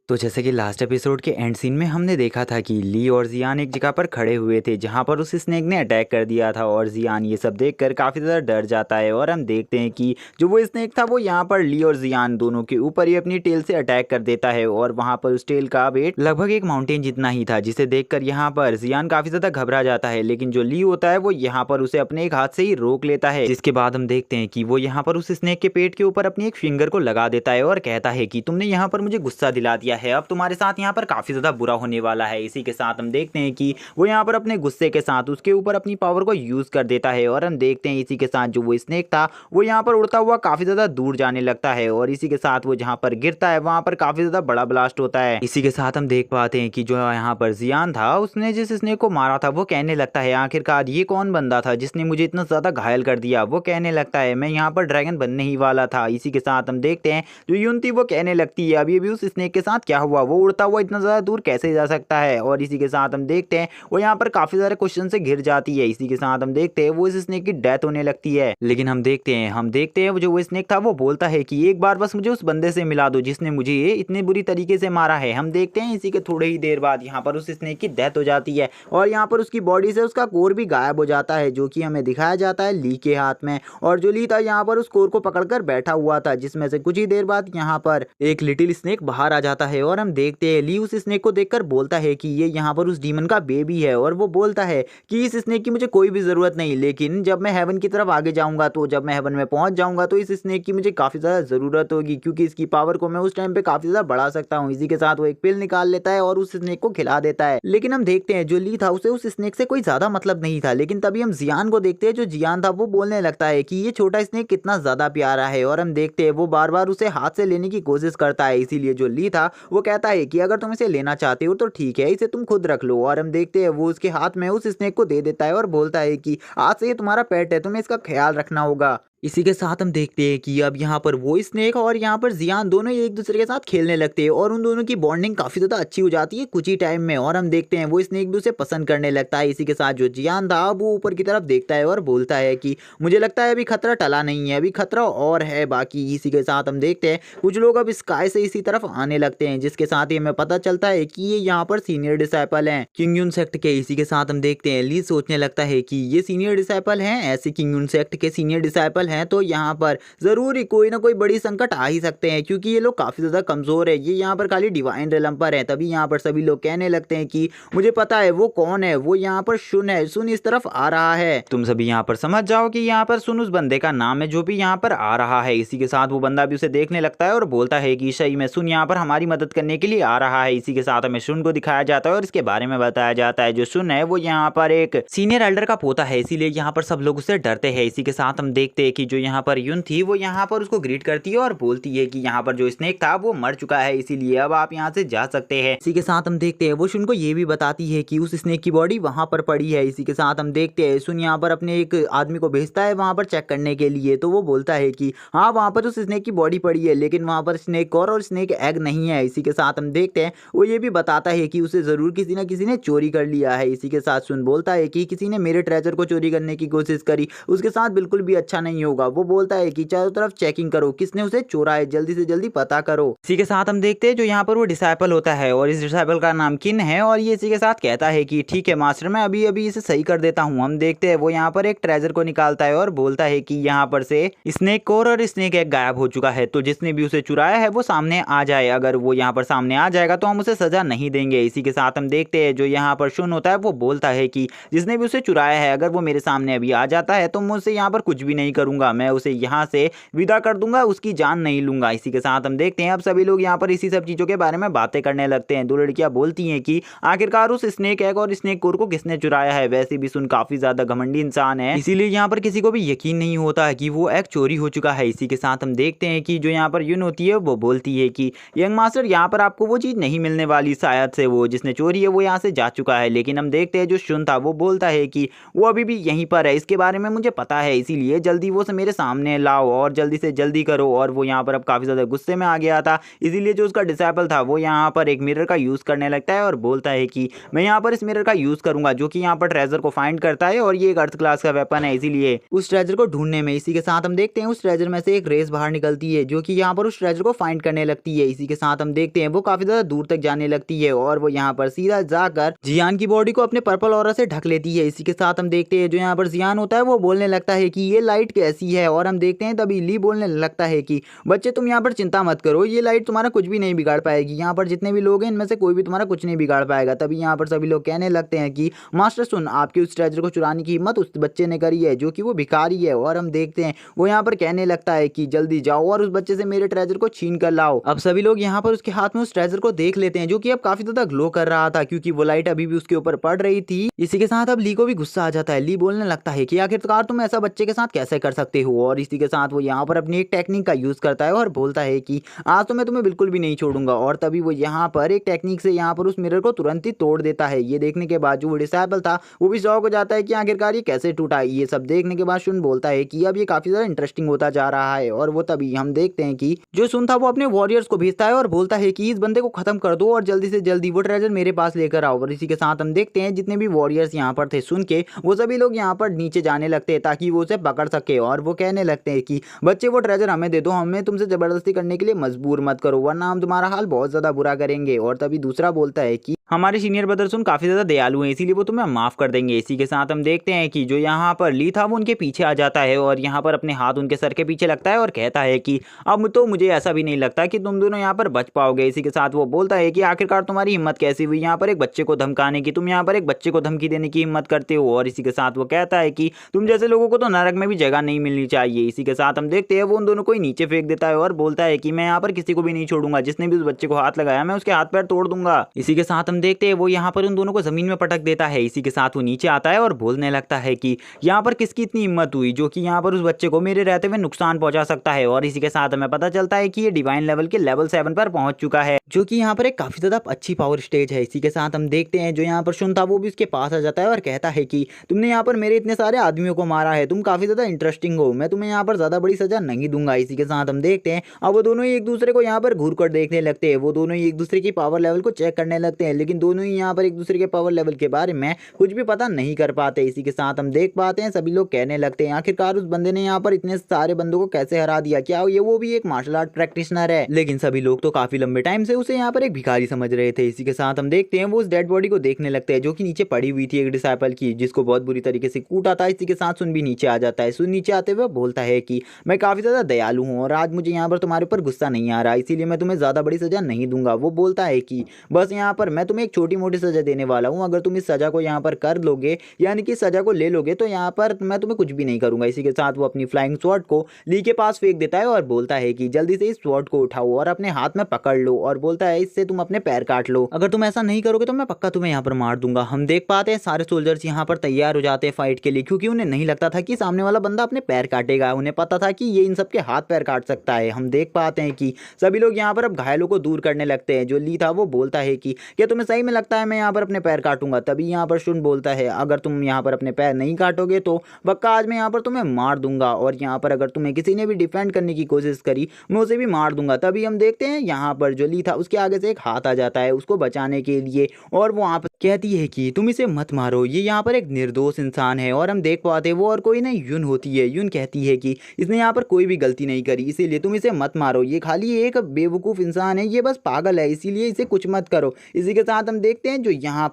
तो जैसे कि लास्ट एपिसोड के एंड सीन में हमने देखा था कि ली और जियान एक जगह पर खड़े हुए थे जहां पर उस स्नेक ने अटैक कर दिया था और जियान ये सब देखकर काफ़ी ज़्यादा डर जाता है और हम देखते हैं कि जो वो स्नेक था वो यहाँ पर ली और जियान दोनों के ऊपर ही अपनी टेल से अटैक कर देता है और वहाँ पर उस टेल का वेट लगभग एक माउंटेन जितना ही था, जिसे देखकर यहाँ पर जियान काफ़ी ज़्यादा घबरा जाता है। लेकिन जो ली होता है वो यहाँ पर उसे अपने एक हाथ से ही रोक लेता है, जिसके बाद हम देखते हैं कि वो यहाँ पर उस स्नेक के पेट के ऊपर अपनी एक फिंगर को लगा देता है और कहता है कि तुमने यहाँ पर मुझे गुस्सा दिला दिया है, अब तुम्हारे साथ यहाँ पर काफी ज्यादा बुरा होने वाला है। इसी के साथ हम देखते हैं कि वो यहाँ पर अपने गुस्से के साथ उसके ऊपर अपनी पावर को यूज कर देता है और हम देखते हैं इसी के साथ जो वो स्नेक था वो यहाँ पर उड़ता हुआ काफी ज्यादा दूर जाने लगता है और इसी के साथ वो जहाँ पर गिरता है वहां पर काफी ज्यादा बड़ा ब्लास्ट होता है। इसी के साथ हम देख पाते हैं कि जो यहाँ पर जियान था उसने जिस स्नेक को मारा था वो कहने लगता है आखिरकार ये कौन बंदा था जिसने मुझे इतना ज्यादा घायल कर दिया। वो कहने लगता है मैं यहाँ पर ड्रैगन बनने ही वाला था। इसी के साथ हम देखते हैं जो यून थी वो कहने लगती है अभी भी उस स्नेक के साथ क्या हुआ, वो उड़ता हुआ इतना ज़्यादा दूर कैसे जा सकता है। और इसी के साथ हम देखते हैं वो यहाँ पर काफ़ी सारे क्वेश्चन से घिर जाती है। इसी के साथ हम देखते हैं वो इस स्नेक की डेथ होने लगती है। लेकिन हम देखते हैं जो वो स्नेक था वो बोलता है कि एक बार बस मुझे उस बंदे से मिला दो जिसने मुझे ये इतनी बुरी तरीके से मारा है। हम देखते हैं इसी के थोड़े ही देर बाद यहाँ पर उस स्नेक की डेथ हो जाती है और यहाँ पर उसकी बॉडी से उसका कोर भी गायब हो जाता है, जो कि हमें दिखाया जाता है ली के हाथ में। और जो ली था यहाँ पर उस कोर को पकड़कर बैठा हुआ था, जिसमें से कुछ ही देर बाद यहाँ पर एक लिटिल स्नेक बाहर आ जाता है और हम देखते हैं ली उस स्नेक को देखकर बोलता है कि ये यहाँ पर उस डीमन का बेबी है और वो बोलता है कि इस स्नेक की मुझे कोई भी जरूरत नहीं, लेकिन जब मैं हेवन की तरफ आगे जाऊंगा तो जब मैं हेवन में पहुंच जाऊंगा तो इस स्नेक की मुझे काफी ज्यादा जरूरत होगी, क्योंकि इसकी पावर को मैं उस टाइम पे काफी ज्यादा बढ़ा सकता हूँ। इसी के साथ वो एक पिल निकाल लेता है और उस स्नेक को खिला देता है। लेकिन हम देखते हैं जो ली था उसे उस स्नेक से कोई ज्यादा मतलब नहीं था, लेकिन तभी हम जियान को देखते हैं। जो जियान था वो बोलने लगता है कि ये छोटा स्नेक कितना ज्यादा प्यारा है और हम देखते हैं वो बार बार उसे हाथ से लेने की कोशिश करता है। इसीलिए जो ली था वो कहता है कि अगर तुम इसे लेना चाहते हो तो ठीक है, इसे तुम खुद रख लो। और हम देखते हैं वो उसके हाथ में उस स्नेक को दे देता है और बोलता है कि आज से ये तुम्हारा पेट है, तुम्हें इसका ख्याल रखना होगा। इसी के साथ हम देखते हैं कि अब यहाँ पर वो स्नेक और यहाँ पर जियान दोनों एक दूसरे के साथ खेलने लगते हैं और उन दोनों की बॉन्डिंग काफी ज्यादा अच्छी हो जाती है कुछ ही टाइम में। और हम देखते हैं वो स्नेक भी उसे पसंद करने लगता है। इसी के साथ जो जियान था वो ऊपर की तरफ देखता है और बोलता है कि मुझे लगता है अभी खतरा टला नहीं है, अभी खतरा और है बाकी। इसी के साथ हम देखते हैं कुछ लोग अब स्काई से इसी तरफ आने लगते हैं, जिसके साथ ही हमें पता चलता है कि ये यहाँ पर सीनियर डिसाइपल हैं किंग यून सेक्ट के। इसी के साथ हम देखते हैं ली सोचने लगता है कि ये सीनियर डिसाइपल हैं, ऐसे किंग यून सेक्ट के सीनियर डिसाइपल हैं तो यहाँ पर जरूर ही कोई ना कोई बड़ी संकट आ ही सकते हैं, क्योंकि ये लोग काफी ज्यादा कमजोर है, ये यहाँ पर खाली डिवाइन रेलम पर है। तभी यहाँ पर सभी लोग कहने लगते हैं कि मुझे पता है वो कौन है, वो यहाँ पर सुन है, सुन इस तरफ आ रहा है। तुम सभी यहाँ पर समझ जाओ कि यहाँ पर सुन उस बंदे का नाम है जो भी यहाँ पर आ रहा है। इसी के साथ वो बंदा भी उसे देखने लगता है और बोलता है कि सही में सुन यहाँ पर हमारी मदद करने के लिए आ रहा है। इसी के साथ हमें सुन को दिखाया जाता है और इसके बारे में बताया जाता है। जो सुन है वो यहाँ पर एक सीनियर एल्डर का पोता है, इसीलिए यहाँ पर सब लोग उससे डरते हैं। इसी के साथ हम देखते हैं कि जो यहाँ पर यून थी वो यहाँ पर उसको ग्रीट करती है और बोलती है कि यहाँ पर जो स्नेक था वो मर चुका है, इसीलिए अब आप यहाँ से जा सकते हैं। इसी के साथ हम देखते हैं वो सुन को ये भी बताती है कि उस स्नेक की बॉडी वहां पर पड़ी है। इसी के साथ हम देखते हैं सुन यहाँ पर अपने एक आदमी को भेजता है वहां पर चेक करने के लिए, तो वो बोलता है कि हाँ वहां पर उस स्नेक की बॉडी पड़ी है, लेकिन वहां पर स्नेक कोर और स्नेक एग नहीं है। इसी के साथ हम देखते हैं वो ये भी बताता है कि उसे जरूर किसी न किसी ने चोरी कर लिया है। इसी के साथ सुन बोलता है कि किसी ने मेरे ट्रेजर को चोरी करने की कोशिश करी, उसके साथ बिल्कुल भी अच्छा नहीं होगा। वो बोलता है कि चारों तरफ चेकिंग करो, किसने उसे चोरा है, जल्दी से जल्दी पता करो। इसी के साथ हम देखते हैं जो यहाँ पर वो डिसाइपल होता है और इस डिसाइपल का नाम किन है और ये इसी के साथ कहता है कि ठीक है मास्टर, मैं अभी अभी इसे सही कर देता हूँ। हम देखते हैं वो यहाँ पर एक ट्रेजर को निकालता है और बोलता है कि यहाँ पर से स्नेक कोर और स्नेक एग गायब हो चुका है, तो जिसने भी उसे चुराया है वो सामने आ जाए। अगर वो यहाँ पर सामने आ जाएगा तो हम उसे सजा नहीं देंगे। इसी के साथ हम देखते हैं जो यहाँ पर शुन होता है वो बोलता है कि जिसने भी उसे चुराया है अगर वो मेरे सामने अभी आ जाता है तो मैं उसे यहाँ पर कुछ भी नहीं करूंगा, मैं उसे यहाँ से विदा कर दूंगा, उसकी जान नहीं लूंगा। इसी के साथ हम देखते हैं अब सभी लोग यहाँ पर इसी सब चीजों के बारे में बातें करने लगते हैं। दो लड़कियां बोलती हैं कि आखिरकार उस स्नेक एग और स्नेक कोर को किसने चुराया है। वैसे भी सुन काफी ज्यादा घमंडी इंसान है, इसीलिए यहाँ पर किसी को भी यकीन नहीं होता है कि वो एग चोरी हो चुका है। इसी के साथ हम देखते हैं कि जो यहाँ पर यून होती है वो बोलती है कि यंग मास्टर यहाँ पर आपको वो चीज नहीं मिलने वाली, शायद से वो जिसने चोरी है वो यहाँ से जा चुका है। लेकिन हम देखते हैं जो शुन था वो बोलता है कि वो अभी भी यहीं पर है, इसके बारे में मुझे पता है, इसीलिए जल्दी वो से मेरे सामने लाओ और जल्दी से जल्दी करो। और वो यहाँ पर अब काफी ज्यादा गुस्से में आ गया था, इसीलिए जो उसका डिसेबल था वो यहाँ पर एक मिरर का यूज करने लगता है और बोलता है कि मैं यहाँ पर इस मिरर का यूज करूंगा, जो कि यहाँ पर ट्रेजर को फाइंड करता है और ये एक अर्थ क्लास का वेपन है, इसीलिए उस ट्रेजर को ढूंढने में। इसी के साथ हम देखते हैं उस ट्रेजर में से एक रेस बाहर निकलती है जो कि यहाँ पर उस ट्रेजर को फाइंड करने लगती है। इसी के साथ हम देखते हैं वो काफी ज्यादा दूर तक जाने लगती है और वो यहाँ पर सीधा जाकर जियान की बॉडी को अपने पर्पल ऑरा से ढक लेती है। इसी के साथ हम देखते हैं जो यहाँ पर जियान होता है वो बोलने लगता है कि ये लाइट कैसी है, और हम देखते हैं तभी ली बोलने लगता है कि बच्चे तुम यहाँ पर चिंता मत करो, ये लाइट तुम्हारा कुछ भी नहीं बिगाड़ पाएगी, यहाँ पर जितने भी लोग हैं इनमें से कोई भी तुम्हारा कुछ नहीं बिगाड़ पाएगा। तभी यहाँ पर सभी लोग कहने लगते हैं कि मास्टर सुन, आपकी उस ट्रेजर को चुराने की हिम्मत उस बच्चे ने करी है जो कि वो भिखारी है। और हम देखते हैं वो यहाँ पर कहने लगता है कि जल्दी जाओ और उस बच्चे से मेरे ट्रेजर को छीन कर लाओ। अब सभी लोग यहाँ पर उसके हाथ में उस ट्रेजर को देख लेते हैं जो कि अब काफी ज्यादा ग्लो कर रहा था क्योंकि वो लाइट अभी भी उसके ऊपर पड़ रही थी। इसी के साथ अब ली को भी गुस्सा आ जाता है। ली बोलने लगता है कि आखिरकार तुम ऐसा बच्चे के साथ कैसे कर सकते हो, और इसी के साथ वो यहाँ पर अपनी एक टेक्निक का यूज करता है और बोलता है कि आज तो मैं तुम्हें बिल्कुल भी नहीं छोड़ूंगा। और तभी वो यहाँ पर एक टेक्निक से यहाँ पर उस मिरर को तुरंत ही तोड़ देता है। ये देखने के बाद जो वो डिसेबल था वो भी शॉक हो जाता है कि आखिरकार ये कैसे टूटा। ये सब देखने के बाद सुन बोलता है कि अब ये काफी ज्यादा इंटरेस्टिंग होता जा रहा है। और वो तभी हम देखते हैं कि जो सुन था वो अपने वॉरियर्स को भेजता है और बोलता है कि इस बंदे को खत्म कर दो और जल्दी से जल्दी वो ट्रेजर मेरे पास लेकर आओ। और इसी के साथ हम देखते हैं जितने भी वॉरियर्स यहाँ पर थे सुन के वो सभी लोग यहाँ पर नीचे जाने लगते हैं ताकि वो उसे पकड़ सके। और वो कहने लगते हैं कि बच्चे वो ट्रेजर हमें दे दो, हमें तुमसे जबरदस्ती करने के लिए मजबूर मत करो वरना हम तुम्हारा हाल बहुत ज्यादा बुरा करेंगे। और तभी दूसरा बोलता है कि हमारे सीनियर ब्रदर सुन काफी ज्यादा दयालु हैं, इसीलिए वो तुम्हें माफ कर देंगे। इसी के साथ हम देखते हैं कि जो यहाँ पर ली था वो उनके पीछे आ जाता है और यहाँ पर अपने हाथ उनके सर के पीछे लगता है और कहता है कि अब तो मुझे ऐसा भी नहीं लगता कि तुम दोनों यहाँ पर बच पाओगे। इसी के साथ वो बोलता है कि आखिरकार तुम्हारी हिम्मत कैसी हुई यहाँ पर एक बच्चे को धमकाने की, तुम यहाँ पर एक बच्चे को धमकी देने की हिम्मत करते हो। और इसी के साथ वो कहता है कि तुम जैसे लोगों को तो नरक में भी जगह नहीं मिलनी चाहिए। इसी के साथ हम देखते हैं वो उन दोनों को ही नीचे फेंक देता है और बोलता है कि मैं यहाँ पर किसी को भी नहीं छोड़ूंगा, जिसने भी उस बच्चे को हाथ लगाया मैं उसके हाथ पैर तोड़ दूंगा। इसी के साथ हम देखते हैं वो यहाँ उन दोनों को जमीन में पटक देता है। इसी के साथ वो नीचे आता है और बोलने लगता है कि यहाँ पर किसकी इतनी हिम्मत हुई जो कि यहाँ पर उस बच्चे को मेरे रहते हुए नुकसान पहुंचा सकता है। और इसी के साथ हमें पता चलता है कि ये डिवाइन लेवल के लेवल 7 पर पहुंच चुका है जो कि यहाँ पर एक काफी ज्यादा अच्छी पावर स्टेज है। इसी के साथ हम देखते हैं जो यहाँ पर सुन था वो भी उसके पास आ जाता है और कहता है कि तुमने यहाँ पर मेरे इतने सारे आदमियों को मारा है, तुम काफी ज्यादा इंटरेस्टिंग हो, मैं तुम्हें यहाँ पर ज्यादा बड़ी सजा नहीं दूंगा। इसी के साथ हम देखते हैं अब वो दोनों ही एक दूसरे को यहाँ पर घूर कर देखने लगते हैं। वो दोनों ही एक दूसरे की पावर लेवल को चेक करने लगते हैं, लेकिन दोनों ही यहाँ पर एक दूसरे के पावर लेवल के बारे में कुछ भी पता नहीं कर पाते। इसी के साथ हम देख पाते हैं सभी लोग कहने लगते हैं आखिरकार उस बंदे ने यहाँ पर इतने सारे बंदों को कैसे हरा दिया, क्या ये वो भी एक मार्शल आर्ट प्रैक्टिशनर है। लेकिन सभी लोग तो काफी लंबे टाइम से उसे यहाँ पर एक भिखारी समझ रहे थे। इसी के साथ हम देखते हैं वो उस डेड बॉडी को देखने लगते हैं जो कि नीचे पड़ी हुई थी एक डिसाइपल की, जिसको बहुत बुरी तरीके से कूटा था। इसी के साथ सुन भी नीचे आ जाता है। सुन नीचे आते हुए बोलता है कि मैं काफी ज्यादा दयालु हूँ और आज मुझे यहाँ पर तुम्हारे ऊपर गुस्सा नहीं आ रहा, इसीलिए मैं तुम्हें ज्यादा बड़ी सजा नहीं दूंगा। वो बोलता है कि बस यहाँ पर मैं तुम्हें एक छोटी मोटी सजा देने वाला हूँ, अगर तुम इस सजा को यहाँ पर कर लोगे यानी कि सजा को ले लोगे तो यहाँ पर मैं तुम्हें कुछ भी नहीं करूंगा। इसी के साथ वो अपनी फ्लाइंग स्वॉर्ड को ली के पास फेंक देता है और बोलता है कि जल्दी से इस स्वॉर्ड को उठाओ और अपने हाथ में पकड़ लो, और बोलता है इससे तुम अपने पैर काट लो, अगर तुम ऐसा नहीं करोगे तो मैं पक्का तुम्हें यहाँ पर मार दूंगा। हम देख पाते हैं सारे सोल्जर्स यहाँ पर तैयार हो जाते हैं फाइट के लिए, क्योंकि उन्हें नहीं लगता था कि सामने वाला बंदा अपने पैर काटेगा, उन्हें पता था कि ये इन सबके हाथ पैर काट सकता है। हम देख पाते हैं कि सभी लोग यहाँ पर अब घायलों को दूर करने लगते हैं। जो ली था वो बोलता है कि क्या तुम्हें सही में लगता है मैं यहाँ पर अपने पैर काटूंगा? तभी यहाँ पर शुन बोलता है अगर तुम यहाँ पर अपने पैर नहीं काटोगे तो पक्का आज मैं यहाँ पर तुम्हें मार दूंगा, और यहाँ पर अगर तुम्हें किसी ने भी डिफेंड करने की कोशिश करी मैं उसे भी मार दूंगा। तभी हम देखते हैं यहाँ पर जो ली था उसके आगे से एक हाथ आ जाता है उसको बचाने के लिए, और वो वहाँ पर कहती है कि तुम इसे मत मारो, ये यहाँ पर एक निर्दोष इंसान है। और हम देख पाते वो और कोई नहीं यून होती है। यून कहती है कि इसने यहाँ पर कोई भी गलती नहीं करी, इसीलिए तुम इसे मत मारो, ये खाली एक बेवकूफ़ इंसान है, ये बस पागल है, इसीलिए इसे कुछ मत करो। इसी के साथ हम देखते हैं जो यहाँ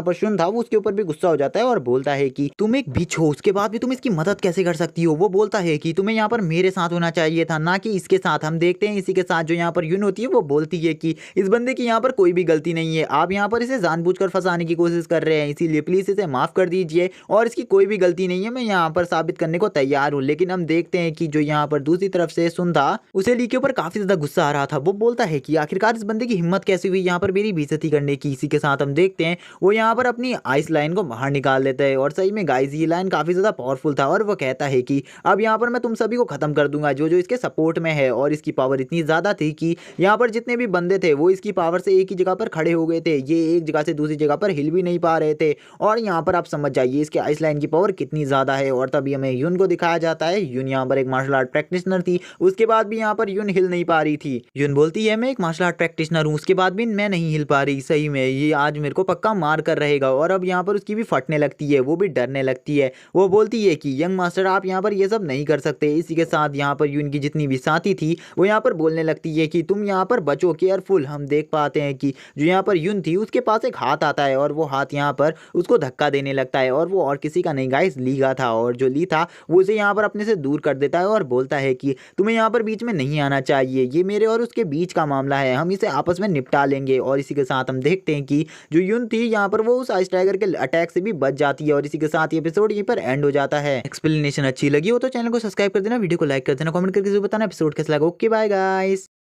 पर शुन था वो उसके ऊपर भी गुस्सा हो जाता है और बोलता है कि तुम एक बिच हो, उसके बाद भी तुम इसकी मदद कैसे कर सकती हो? वो बोलता है कि तुम्हें यहाँ पर मेरे साथ होना चाहिए था, ना कि इसके साथ। हम देखते हैं इसी के साथ जो यहाँ पर यून होती है वो बोलती है कि इस बंदे की यहाँ पर कोई भी गलती नहीं है, आप यहाँ पर इसे जानबूझकर फंसाने की कोशिश कर रहे हैं, इसीलिए प्लीज इसे माफ कर दीजिए, और इसकी कोई भी गलती नहीं है, मैं यहाँ पर साबित करने को तैयार हूँ। लेकिन हम देखते हैं कि जो यहाँ पर दूसरी तरफ से सुन था उसे ली के ऊपर काफी ज्यादा गुस्सा आ रहा था। वो बोलता है कि आखिरकार इस बंदे की हिम्मत कैसे हुई यहाँ पर मेरी बेइज्जती करने करने की। इसी के साथ हम देखते हैं वो यहाँ पर अपनी आइस लाइन को बाहर निकाल लेता है और सही में गाइस ये लाइन काफी ज्यादा पावरफुल था और वो कहता है कि अब यहाँ पर मैं तुम सभी को खत्म कर दूंगा जो जो इसके सपोर्ट में है। और इसकी पावर इतनी ज्यादा थी कि यहाँ पर जितने भी बंदे थे वो इसकी पावर से एक ही जगह पर खड़े हो गए थे, ये एक जगह से दूसरी जगह पर हिल भी नहीं पा रहे थे। और यहाँ पर आप समझ जाइए इसके आइस लाइन की पावर कितनी ज्यादा है। और तभी हमें यून को दिखाया जाता है, यून यहाँ पर एक मार्शल आर्ट प्रैक्टिशनर थी, उसके बाद भी यहाँ पर यून हिल नहीं पा रही थी। यून बोलती है मैं एक मार्शल आर्ट प्रैक्टिशनर हूँ, उसके बाद भी मैं नहीं हिल पा रही, सही में ये आज मेरे को पक्का मार कर रहेगा। और अब यहाँ पर उसकी भी फटने लगती है, वो भी डरने लगती है। वो बोलती है कि यंग मास्टर आप यहाँ पर ये सब नहीं कर सकते। इसी के साथ यहाँ पर यून की जितनी भी साथी थी वो यहाँ पर बोलने लगती है कि तुम यहाँ पर बचो, केयरफुल। हम देख पाते हैं कि जो यहाँ पर यून थी उसके पास एक हाथ आता है और वो हाथ यहाँ पर उसको धक्का देने लगता है। और वो और किसी का नहीं गाइस, ली का था। और जो ली था वो उसे यहाँ पर अपने से दूर कर देता है और बोलता है कि तुम्हें यहाँ पर बीच में नहीं आना चाहिए, ये मेरे और उसके बीच का मामला है, हम इसे आपस में निपटा लेंगे। और इसी के साथ हम देखते हैं कि जो यून थी यहाँ पर वो उस आइस टाइगर के अटैक से भी बच जाती है। और इसी के साथ ये एपिसोड यहीं पर एंड हो जाता है। एक्सप्लेनेशन अच्छी लगी हो तो चैनल को सब्सक्राइब कर देना, वीडियो को लाइक कर देना, कमेंट करके जरूर बताना एपिसोड कैसा लगा। Okay bye guys.